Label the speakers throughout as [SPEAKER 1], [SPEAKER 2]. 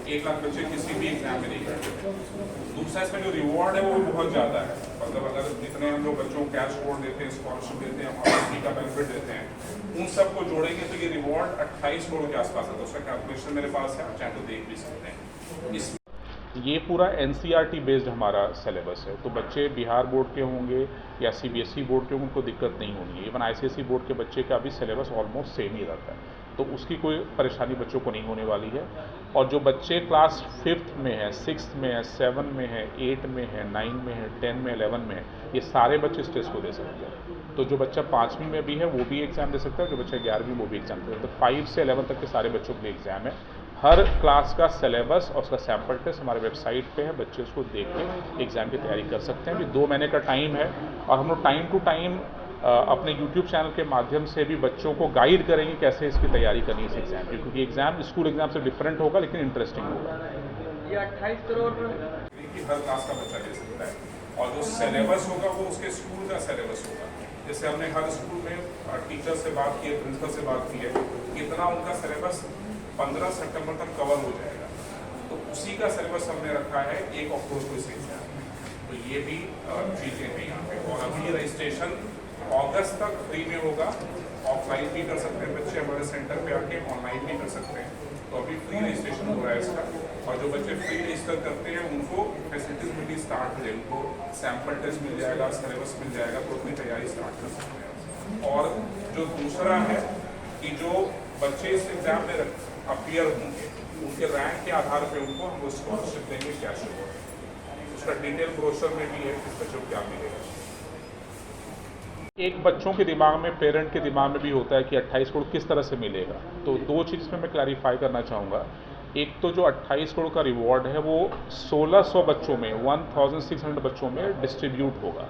[SPEAKER 1] एक लाख बच्चे किसी भी एग्जाम में नहीं करते। दूसरा इसमें जो रिवॉर्ड है वो भी बहुत ज़्यादा है। मतलब अगर जितने हम लोग बच्चों को कैश रिवॉर्ड देते हैं, स्कॉलरशिप देते हैं, हॉस्टल का बेनिफिट देते हैं, उन सबको जोड़ेंगे तो ये रिवॉर्ड 28 करोड़ के आसपास है। तो उसका कैलकुलेशन मेरे पास है, आप चाहे तो देख भी सकते हैं। इस ये पूरा एनसीईआरटी बेस्ड हमारा सिलेबस है। तो बच्चे बिहार बोर्ड के होंगे या सीबीएसई बोर्ड के होंगे, उनको दिक्कत नहीं होनी है। इवन आईसीएसई बोर्ड के बच्चे का भी सिलेबस ऑलमोस्ट सेम ही रहता है, तो उसकी कोई परेशानी बच्चों को नहीं होने वाली है। और जो बच्चे क्लास 5th में है, 6th में है, 7 में है, 8 में है, 9 में है, 10 में, 11 में है, ये सारे बच्चे इस टेस्ट को दे सकते हैं। तो जो बच्चा 5वीं में भी है वो भी एग्ज़ाम दे सकता है, जो बच्चा 11वीं वो भी एग्ज़ाम दे सकता है। तो 5 से 11 तक के सारे बच्चों के लिए एग्ज़ाम है। हर क्लास का सिलेबस और उसका सैम्पल टेस्ट हमारे वेबसाइट पे है, बच्चे उसको देख के एग्ज़ाम की तैयारी कर सकते हैं। अभी 2 महीने का टाइम है और हम लोग टाइम टू टाइम अपने यूट्यूब चैनल के माध्यम से भी बच्चों को गाइड करेंगे कैसे इसकी तैयारी करनी है इस एग्ज़ाम की, क्योंकि एग्ज़ाम स्कूल एग्ज़ाम से डिफरेंट होगा लेकिन इंटरेस्टिंग होगा।
[SPEAKER 2] ये 28 करोड़
[SPEAKER 1] हर क्लास का बच्चा दे सकता है और जो सिलेबस होगा वो उसके स्कूल का सिलेबस होगा। जैसे हमने हर स्कूल में टीचर से बात की है, प्रिंसिपल से बात की है, कितना उनका सिलेबस 15 सितंबर तक कवर हो जाएगा, तो उसी का सिलेबस हमने रखा है 1 अक्टूबर को इस एग्जाम में। तो ये भी चीज़ें हैं यहाँ पे। और अभी रजिस्ट्रेशन अगस्त तक फ्री में होगा। ऑफलाइन भी कर सकते हैं बच्चे हमारे सेंटर पे आके, ऑनलाइन भी कर सकते हैं। तो अभी फ्री रजिस्ट्रेशन हो रहा है इसका, और जो बच्चे फ्री रजिस्टर करते हैं उनको फैसिलिटीज मिलनी स्टार्ट हो जाए, उनको सैम्पल टेस्ट मिल जाएगा, सिलेबस मिल जाएगा, तो अपनी तैयारी स्टार्ट कर सकते हैं। और जो दूसरा है कि जो बच्चे इस एग्जाम में अपीयर होंगे, उनके रैंक के आधार पे उनको हम स्कॉलरशिप देंगे, कैश रिवॉर्ड। उसका डिटेल ब्रोशर में भी है किस बच्चों को क्या मिलेगा। एक बच्चों के दिमाग में, पेरेंट के दिमाग में भी होता है कि 28 करोड़ किस तरह से मिलेगा। तो 2 चीज़ में मैं क्लैरिफाई करना चाहूँगा। एक तो जो 28 करोड़ का रिवॉर्ड है वो 1600 बच्चों में, 1600 बच्चों में डिस्ट्रीब्यूट होगा।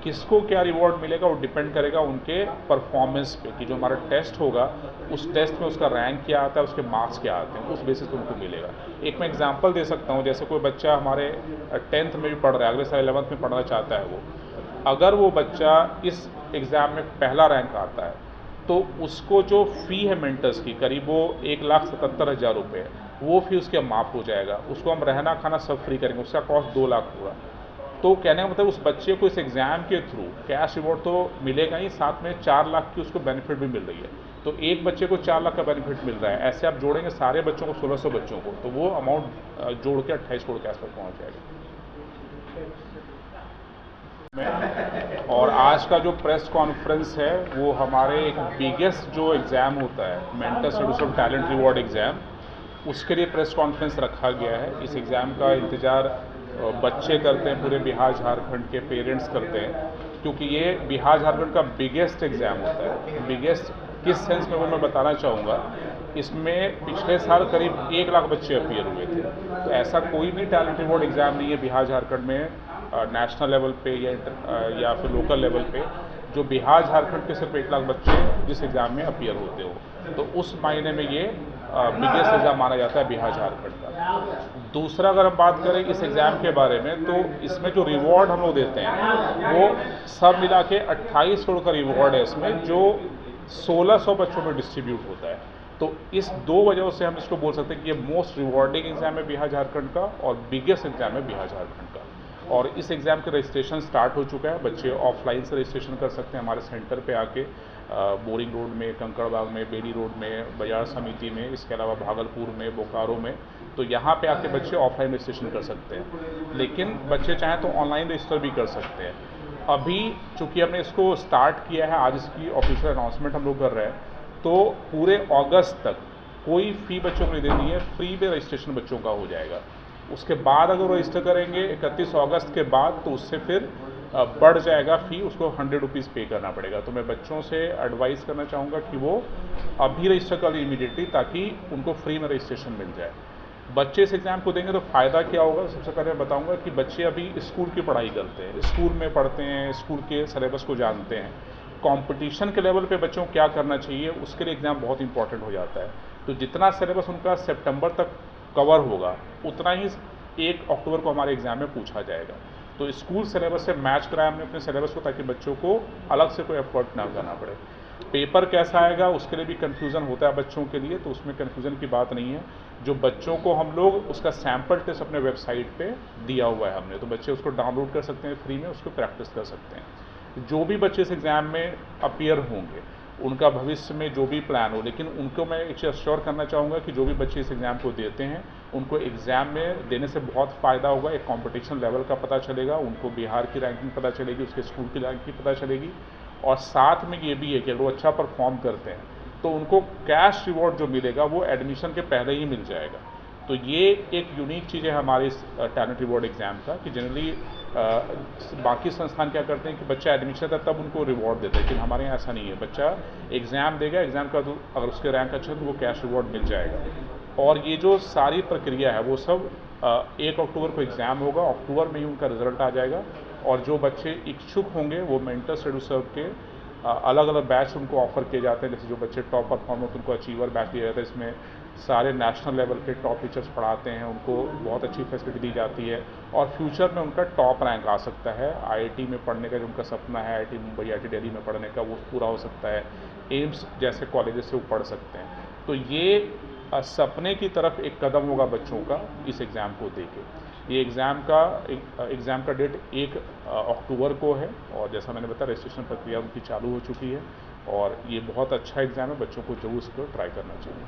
[SPEAKER 1] किसको क्या रिवॉर्ड मिलेगा वो डिपेंड करेगा उनके परफॉर्मेंस पे, कि जो हमारा टेस्ट होगा उस टेस्ट में उसका रैंक क्या आता है, उसके मार्क्स क्या आते हैं, उस बेसिस पे उनको मिलेगा। एक मैं एग्जांपल दे सकता हूँ, जैसे कोई बच्चा हमारे 10th में भी पढ़ रहा है, अगले साल 11th में पढ़ना चाहता है, वो अगर वो बच्चा इस एग्ज़ाम में पहला रैंक आता है तो उसको जो फ़ी है मेंटर्स की, करीब वो 1,77,000 रुपये, वो फ़ी उसके माफ़ हो जाएगा। उसको हम रहना खाना सब फ्री करेंगे, उसका कॉस्ट 2 लाख होगा। तो कहने का मतलब उस बच्चे को इस एग्ज़ाम के थ्रू कैश रिवॉर्ड तो मिलेगा ही, साथ में 4 लाख की उसको बेनिफिट भी मिल रही है। तो एक बच्चे को 4 लाख का बेनिफिट मिल रहा है। ऐसे आप जोड़ेंगे सारे बच्चों को, 1600 बच्चों को, तो वो अमाउंट जोड़ के 28 करोड़ के आसपास पहुँच जाएगा। और आज का जो प्रेस कॉन्फ्रेंस है वो हमारे एक बिगेस्ट जो एग्ज़ाम होता है, mentor service of talent reward exam, उसके लिए प्रेस कॉन्फ्रेंस रखा गया है। इस एग्ज़ाम का इंतज़ार बच्चे करते हैं, पूरे बिहार झारखंड के पेरेंट्स करते हैं, क्योंकि ये बिहार झारखंड का बिगेस्ट एग्ज़ाम होता है। बिगेस्ट किस सेंस में वो मैं बताना चाहूँगा। इसमें पिछले साल करीब 1 लाख बच्चे अपीयर हुए थे। तो ऐसा कोई भी टैलेंट रिवॉर्ड एग्ज़ाम नहीं है बिहार झारखंड में नेशनल लेवल पे या फिर लोकल लेवल पे जो बिहार झारखंड के सिर्फ 1 लाख बच्चे जिस एग्ज़ाम में अपीयर होते हो। तो उस मायने में ये बिगेस्ट एग्ज़ाम माना जाता है बिहार झारखंड का। दूसरा अगर हम बात करें इस एग्ज़ाम के बारे में, तो इसमें जो रिवॉर्ड हम लोग देते हैं वो सब मिला के 28 करोड़ का रिवॉर्ड है इसमें, जो 1600 बच्चों में डिस्ट्रीब्यूट होता है। तो इस 2 वजहों से हम इसको बोल सकते हैं कि ये मोस्ट रिवॉर्डिंग एग्ज़ाम है बिहार झारखंड का और बिगेस्ट एग्ज़ाम है बिहार झारखंड का। और इस एग्ज़ाम का रजिस्ट्रेशन स्टार्ट हो चुका है। बच्चे ऑफलाइन से रजिस्ट्रेशन कर सकते हैं हमारे सेंटर पे आके, बोरिंग रोड में, कंकड़बाग में, बेली रोड में, बाजार समिति में, इसके अलावा भागलपुर में, बोकारो में। तो यहाँ पे आके बच्चे ऑफलाइन रजिस्ट्रेशन कर सकते हैं, लेकिन बच्चे चाहें तो ऑनलाइन रजिस्टर भी कर सकते हैं। अभी चूँकि हमने इसको स्टार्ट किया है, आज इसकी ऑफिशियल अनाउंसमेंट हम लोग कर रहे हैं, तो पूरे अगस्त तक कोई फ़ी बच्चों को नहीं देनी है, फ्री में रजिस्ट्रेशन बच्चों का हो जाएगा। उसके बाद अगर वो रजिस्टर करेंगे 31 अगस्त के बाद, तो उससे फिर बढ़ जाएगा फ़ी, उसको 100 रुपीज़ पे करना पड़ेगा। तो मैं बच्चों से एडवाइस करना चाहूँगा कि वो अभी रजिस्टर कर लें इमीडिएटली, ताकि उनको फ्री में रजिस्ट्रेशन मिल जाए। बच्चे इस एग्ज़ाम को देंगे तो फ़ायदा क्या होगा, सबसे पहले मैं बताऊँगा कि बच्चे अभी स्कूल की पढ़ाई करते हैं, स्कूल में पढ़ते हैं, स्कूल के सिलेबस को जानते हैं। कंपटीशन के लेवल पे बच्चों को क्या करना चाहिए, उसके लिए एग्ज़ाम बहुत इंपॉर्टेंट हो जाता है। तो जितना सिलेबस उनका सितंबर तक कवर होगा, उतना ही 1 अक्टूबर को हमारे एग्ज़ाम में पूछा जाएगा। तो स्कूल सिलेबस से मैच कराया हमने अपने सिलेबस को, ताकि बच्चों को अलग से कोई एफर्ट ना करना पड़े। पेपर कैसा आएगा उसके लिए भी कन्फ्यूज़न होता है बच्चों के लिए, तो उसमें कन्फ्यूज़न की बात नहीं है। जो बच्चों को हम लोग उसका सैम्पल टेस्ट अपने वेबसाइट पे दिया हुआ है हमने, तो बच्चे उसको डाउनलोड कर सकते हैं फ्री में, उसको प्रैक्टिस कर सकते हैं। जो भी बच्चे इस एग्ज़ाम में अपीयर होंगे, उनका भविष्य में जो भी प्लान हो, लेकिन उनको मैं एक चीज़ अश्योर करना चाहूँगा कि जो भी बच्चे इस एग्ज़ाम को देते हैं, उनको एग्ज़ाम में देने से बहुत फ़ायदा होगा। एक कंपटीशन लेवल का पता चलेगा, उनको बिहार की रैंकिंग पता चलेगी, उसके स्कूल की रैंकिंग पता चलेगी, और साथ में ये भी है कि अगर वो अच्छा परफॉर्म करते हैं तो उनको कैश रिवॉर्ड जो मिलेगा वो एडमिशन के पहले ही मिल जाएगा। तो ये एक यूनिक चीज़ है हमारे इस टैलेंट रिवॉर्ड एग्ज़ाम का, कि जनरली बाकी संस्थान क्या करते हैं कि बच्चा एडमिशन था तब उनको रिवॉर्ड देते हैं, लेकिन हमारे यहाँ ऐसा नहीं है। बच्चा एग्ज़ाम देगा, एग्ज़ाम का अगर उसके रैंक अच्छा है तो वो कैश रिवॉर्ड मिल जाएगा। और ये जो सारी प्रक्रिया है वो सब 1 अक्टूबर को एग्ज़ाम होगा, अक्टूबर में ही उनका रिजल्ट आ जाएगा। और जो बच्चे इच्छुक होंगे वो मेंटर सेडुसर्व के अलग अलग बैच उनको ऑफर किए जाते हैं। जैसे जो बच्चे टॉप परफॉर्मर, उनको अचीवर बैच दिया जाता है। इसमें सारे नेशनल लेवल के टॉप टीचर्स पढ़ाते हैं, उनको बहुत अच्छी फैसिलिटी दी जाती है, और फ्यूचर में उनका टॉप रैंक आ सकता है। आईआईटी में पढ़ने का जो उनका सपना है, आईआईटी मुंबई, आईआईटी दिल्ली में पढ़ने का, वो पूरा हो सकता है। एम्स जैसे कॉलेजेस से वो पढ़ सकते हैं। तो ये सपने की तरफ एक कदम होगा बच्चों का इस एग्ज़ाम को देके। ये एग्ज़ाम का डेट 1 अक्टूबर को है, और जैसा मैंने बताया रजिस्ट्रेशन प्रक्रिया उनकी चालू हो चुकी है, और ये बहुत अच्छा एग्ज़ाम है, बच्चों को ज़रूर इसको ट्राई करना चाहिए।